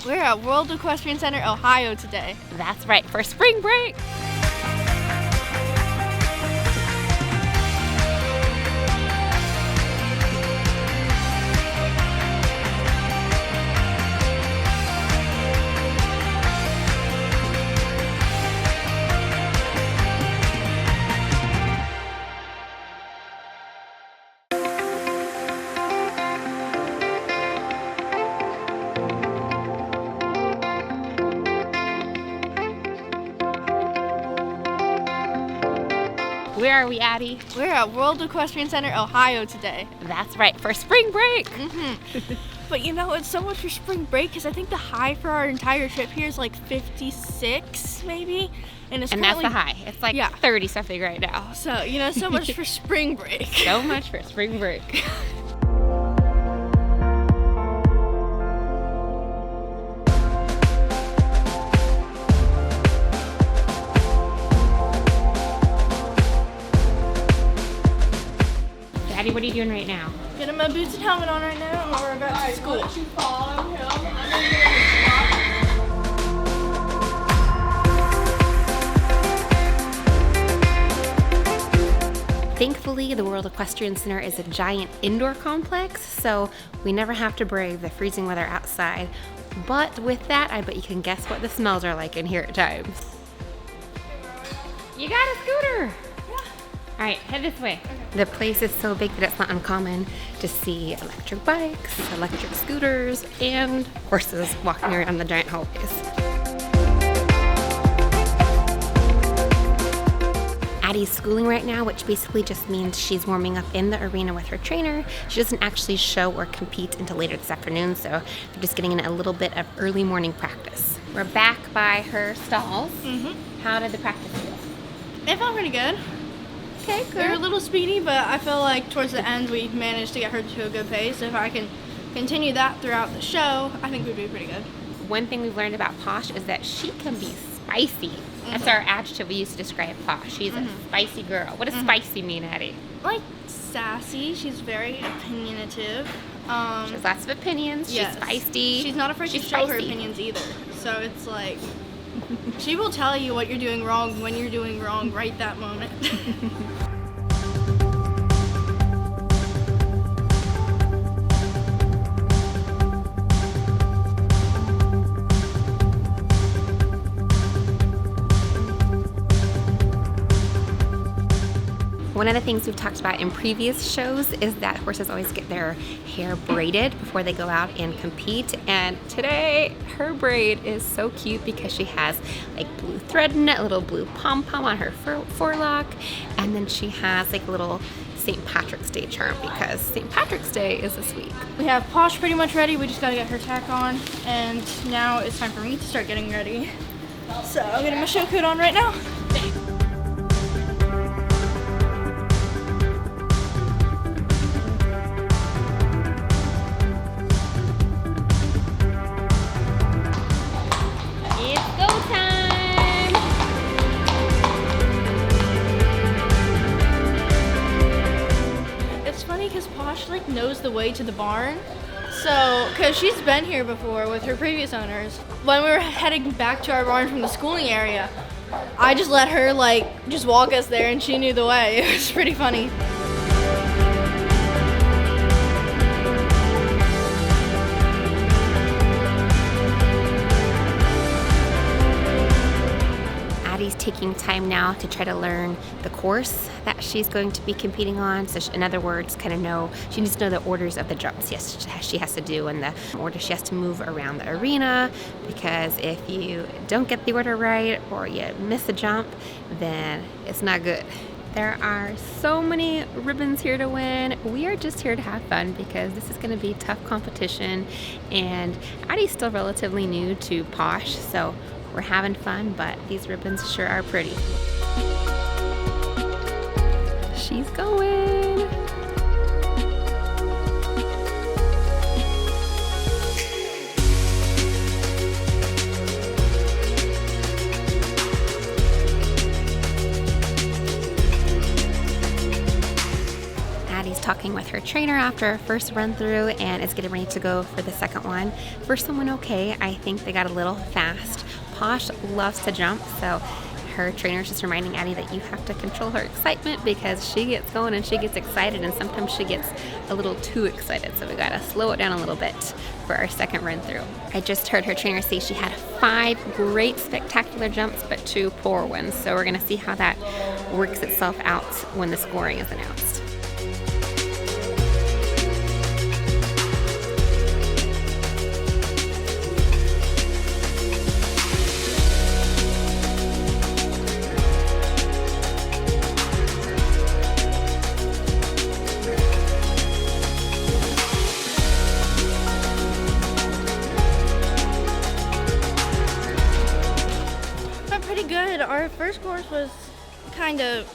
We're at World Equestrian Center, Ohio today. That's right, for spring break. Where are we, Addy? We're at World Equestrian Center, Ohio today. That's right, for spring break. But you know, it's so much for spring break because I think the high for our entire trip here is like 56 maybe. And That's the high. It's like 30 something right now. So, you know, so much for spring break. So much for spring break. Addy, what are you doing right now? Getting my boots and helmet on right now, and we're about to school. Thankfully, the World Equestrian Center is a giant indoor complex, so we never have to brave the freezing weather outside. But with that, I bet you can guess what the smells are like in here at times. You got a scooter! All right, head this way. Okay. The place is so big that it's not uncommon to see electric bikes, electric scooters, and horses walking around the giant hallways. Addy's schooling right now, which basically just means she's warming up in the arena with her trainer. She doesn't actually show or compete until later this afternoon, so they're just getting in a little bit of early morning practice. We're back by her stalls. How did the practice feel? It felt pretty good. Okay, good. We were a little speedy, but I feel like towards the end we managed to get her to a good pace. If I can continue that throughout the show, I think we'd be pretty good. One thing we've learned about Posh is that she can be spicy. That's our adjective we used to describe Posh. She's a spicy girl. What does spicy mean, Addy? Like sassy. She's very opinionative. She has lots of opinions. She's feisty. She's not afraid to show her opinions either. So it's like, she will tell you what you're doing wrong when you're doing wrong right that moment. One of the things we've talked about in previous shows is that horses always get their hair braided before they go out and compete. And today, her braid is so cute because she has like blue thread in it, a little blue pom-pom on her forelock, and then she has like a little St. Patrick's Day charm because St. Patrick's Day is this week. We have Posh pretty much ready. We just gotta get her tack on, and now it's time for me to start getting ready. So I'm getting my show coat on right now. Like knows the way to the barn, so because she's been here before with her previous owners. When we were heading back to our barn from the schooling area, I just let her like just walk us there and she knew the way. It was pretty funny. Addy's taking time now to try to learn the course that she's going to be competing on. So in other words, she needs to know the orders of the jumps she has to do and the order she has to move around the arena, because if you don't get the order right or you miss a jump, then it's not good. There are so many ribbons here to win. We are just here to have fun because this is going to be tough competition, and Addy's still relatively new to Posh, so we're having fun, but these ribbons sure are pretty. She's going. Addy's talking with her trainer after her first run through and is getting ready to go for the second one. First one went okay. I think they got a little fast. Posh loves to jump, so her trainer's just reminding Addy that you have to control her excitement because she gets going and she gets excited, and sometimes she gets a little too excited, so we gotta slow it down a little bit for our second run through. I just heard her trainer say she had 5 great spectacular jumps but 2 poor ones, so we're gonna see how that works itself out when the scoring is announced. Good. Our first course was kind of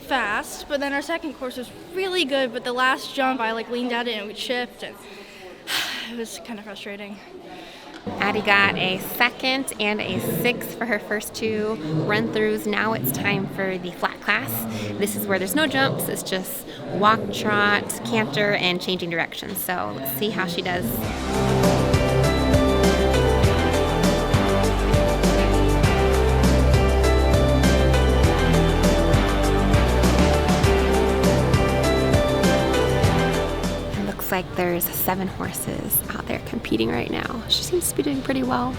fast, but then our second course was really good, but the last jump I leaned at it and we chipped, and it was kind of frustrating. Addy got a 2nd and a 6th for her first 2 run-throughs. Now it's time for the flat class. This is where there's no jumps, it's just walk, trot, canter, and changing directions. So let's see how she does. Like there's 7 horses out there competing right now. She seems to be doing pretty well.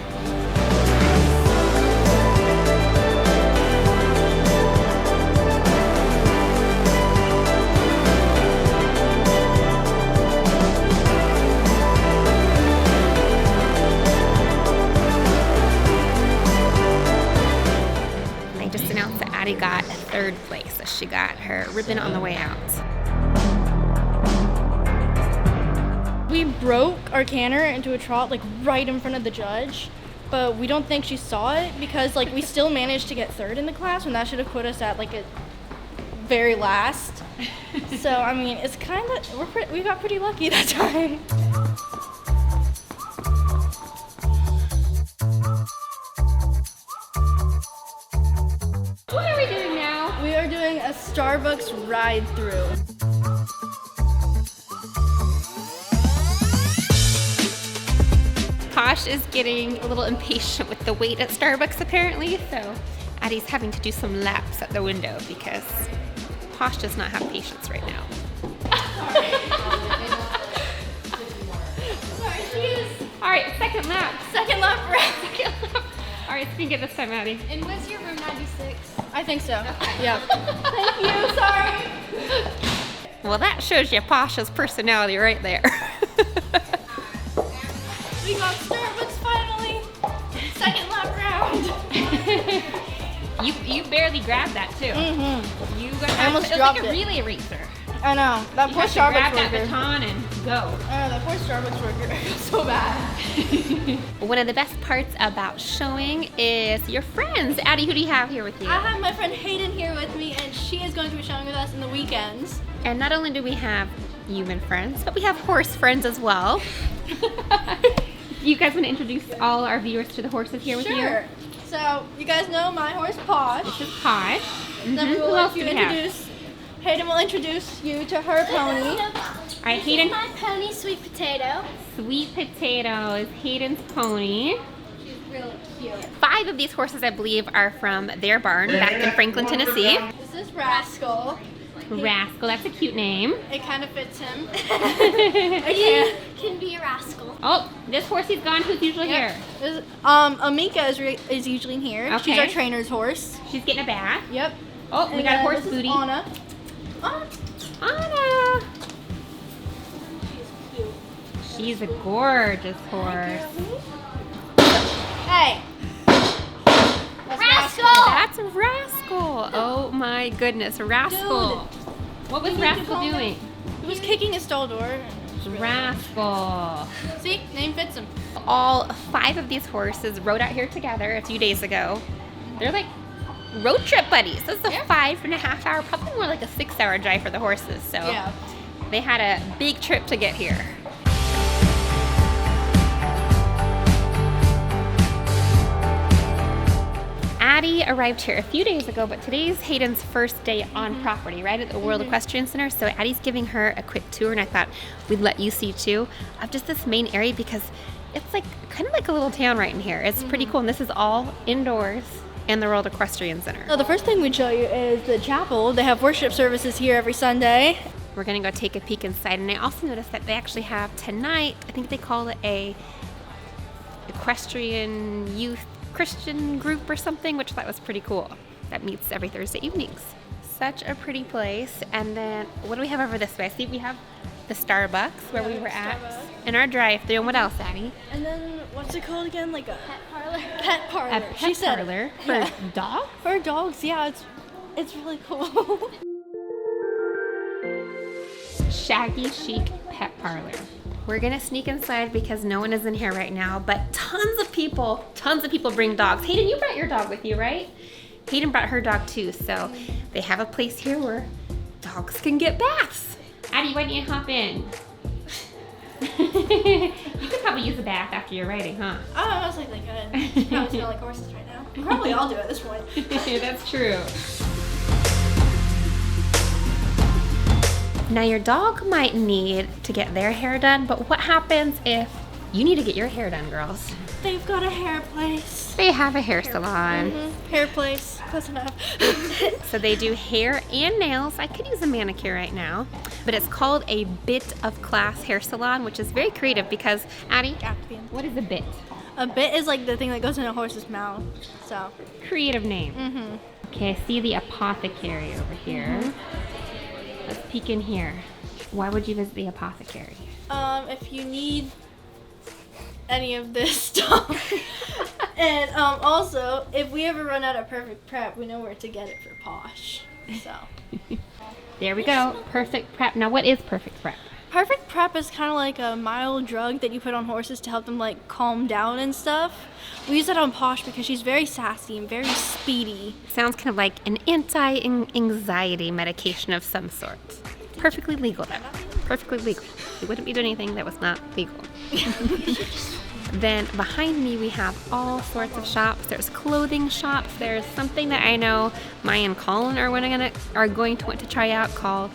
They just announced that Addy got 3rd place, so she got her ribbon on the way out. We broke our canter into a trot right in front of the judge, but we don't think she saw it because we still managed to get 3rd in the class when that should have put us at a very last. So I mean, it's kind of we got pretty lucky that time. What are we doing now? We are doing a Starbucks ride-through. Posh is getting a little impatient with the wait at Starbucks apparently, so Addy's having to do some laps at the window because Posh does not have patience right now. Sorry, she is. All right, second lap. Second lap round. All right, speak it this time, Addy. And was your room 96? I think so. Yeah. Thank you. Sorry. Well, that shows you Posh's personality right there. We got Starbucks finally. Second lap round. You barely grabbed that too. Mm-hmm. You got I almost it was dropped like a it. relay racer. I know. That You poor have to Starbucks grab that worker. baton and go. I know, that poor Starbucks worker. I feel so bad. One of the best parts about showing is your friends. Addy, who do you have here with you? I have my friend Hayden here with me, and she is going to be showing with us in the weekends. And not only do we have human friends, but we have horse friends as well. You guys want to introduce all our viewers to the horses here with you? Sure. So, you guys know my horse Posh. This is Posh. Then we will let you introduce. Hayden will introduce you to her pony. All right, Hayden. My pony, Sweet Potato. Sweet Potato is Hayden's pony. She's really cute. 5 of these horses, I believe, are from their barn back in Franklin, Tennessee. This is Rascal. Rascal, that's a cute name. It kind of fits him. He can be a rascal. Oh, this horse is gone. Who's usually here? Amika is usually in here. Okay. She's our trainer's horse. She's getting a bath. Yep. Oh, we And got a then horse this is booty. Anna. Anna. Anna. She's cute. She's a gorgeous horse. Hey. That's Rascal! That's Rascal. Oh my goodness, Rascal. What was You need to Rascal calm down. doing? He was kicking his stall door. Rascal. See, name fits him. All 5 of these horses rode out here together a few days ago. They're like road trip buddies. This is a 5.5 hour, probably more like a 6-hour drive for the horses. So Yeah. they had a big trip to get here. Addy Addy arrived here a few days ago, but today's Hayden's first day on property, right, at the World Equestrian Center. So Addy's giving her a quick tour, and I thought we'd let you see too of just this main area because it's like kind of like a little town right in here. It's pretty cool, and this is all indoors in the World Equestrian Center. So the first thing we'd show you is the chapel. They have worship services here every Sunday. We're gonna go take a peek inside, and I also noticed that they actually have tonight, I think they call it a equestrian youth Christian group or something, which I thought was pretty cool. That meets every Thursday evenings. Such a pretty place. And then what do we have over this way? I see we have the Starbucks where we were at, and our drive-thru. And what else, Addy? And then what's it called again? Like a pet parlor. Pet parlor. A pet parlor for dogs. For dogs, yeah. It's really cool. Shaggy chic pet parlor. We're gonna sneak inside because no one is in here right now, but tons of people bring dogs. Hayden, you brought your dog with you, right? Hayden brought her dog too, so they have a place here where dogs can get baths. Addy, why don't you hop in? You could probably use a bath after your riding, huh? Oh, I was like, they could. Probably smell like horses right now. Probably all do at this point. That's true. Now your dog might need to get their hair done, but what happens if you need to get your hair done, girls? They've got a hair place. They have a hair salon. Hair place, close enough. So they do hair and nails. I could use a manicure right now, but it's called a Bit of Class hair salon, which is very creative because, Addy, what is a bit? A bit is like the thing that goes in a horse's mouth, so. Creative name. Okay, I see the apothecary over here. Let's peek in here. Why would you visit the apothecary? If you need any of this stuff. And also, if we ever run out of Perfect Prep, we know where to get it for Posh. So. There we go. Perfect Prep. Now, what is Perfect Prep? Perfect Prep is kind of like a mild drug that you put on horses to help them like calm down and stuff. We use it on Posh because she's very sassy and very speedy. Sounds kind of like an anti-anxiety medication of some sort. Perfectly legal though. Perfectly legal. You wouldn't be doing anything that was not legal. Then behind me we have all sorts of shops. There's clothing shops. There's something that I know Maya and Colin are going to want to try out called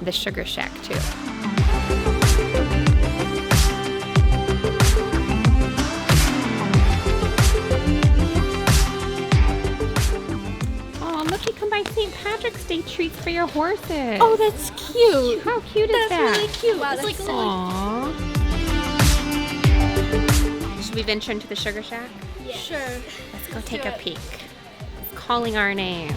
the Sugar Shack too. Oh, look, you can buy St. Patrick's Day treats for your horses. Oh, that's cute. How cute is that? That's really cute. Wow, it's like that's Aww. Should we venture into the Sugar Shack? Yeah. Sure. Let's go take a peek. It's calling our names.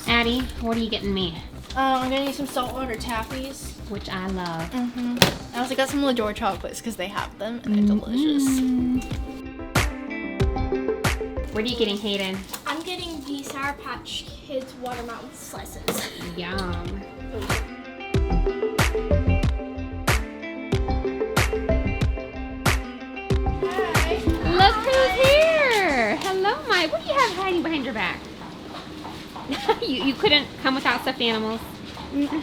Addy, what are you getting me? I'm gonna need some saltwater taffies. Which I love. I also got some Lador chocolates because they have them and they're delicious. What are you getting, Hayden? I'm getting the Sour Patch Kids watermelon slices. Yum. Hi. Look who's here! Hello, Mike. What do you have hiding behind your back? you couldn't come without stuffed animals.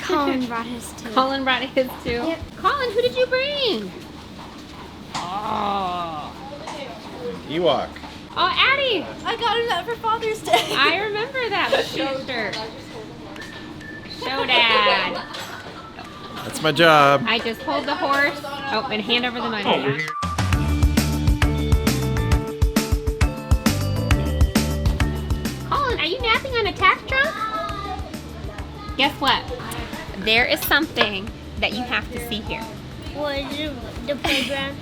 Colin brought his too. Colin brought his too. Yep. Colin, who did you bring? Oh. Ewok. Oh, Addy. I got him that for Father's Day. I remember that. Let's show her. Show Dad. That's my job. I just pulled the horse. Oh, and hand over the money. Colin, are you napping on a tack trunk? Guess what? There is something that you have to see here. What is it? The playground?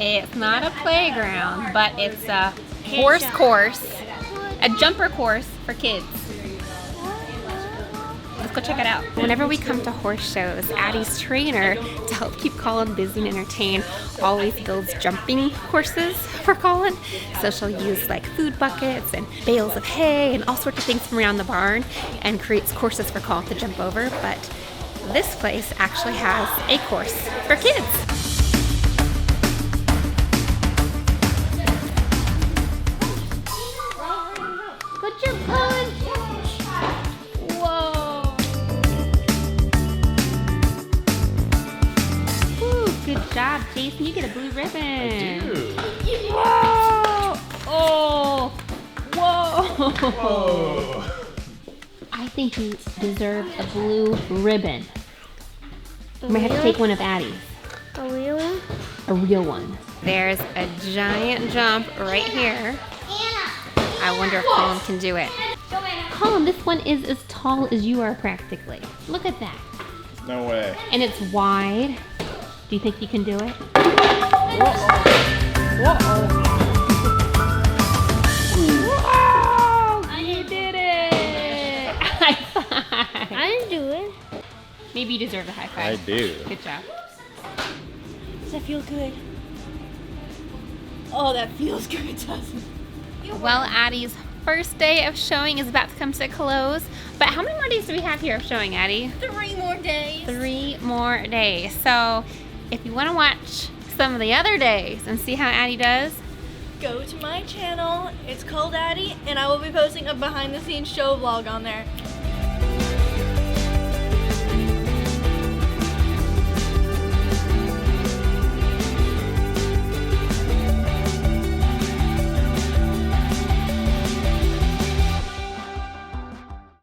It's not a playground, but it's a horse course, a jumper course for kids. Let's go check it out. Whenever we come to horse shows, Addy's trainer, to help keep Colin busy and entertained, always builds jumping courses for Colin. So she'll use like food buckets and bales of hay and all sorts of things from around the barn and creates courses for Colin to jump over. But this place actually has a course for kids. Good job, Colin. Jason, you get a blue ribbon. I do. Whoa! Oh! Whoa! Whoa. I think you deserve a blue ribbon. We might have to take one of Addy's. A real one? A real one. There's a giant jump right here. I wonder if Colin can do it. Colin, this one is as tall as you are practically. Look at that. No way. And it's wide. Do you think you can do it? Whoa! You did it! High five. I didn't do it. Maybe you deserve a high five. I do. Good job. Does that feel good? Oh, that feels good, doesn't it? Well, Addy's first day of showing is about to come to a close. But how many more days do we have here of showing, Addy? 3 more days. 3 more days. So if you want to watch some of the other days and see how Addy does, Go to my channel. It's called Addy, and I will be posting a behind-the-scenes show vlog on there.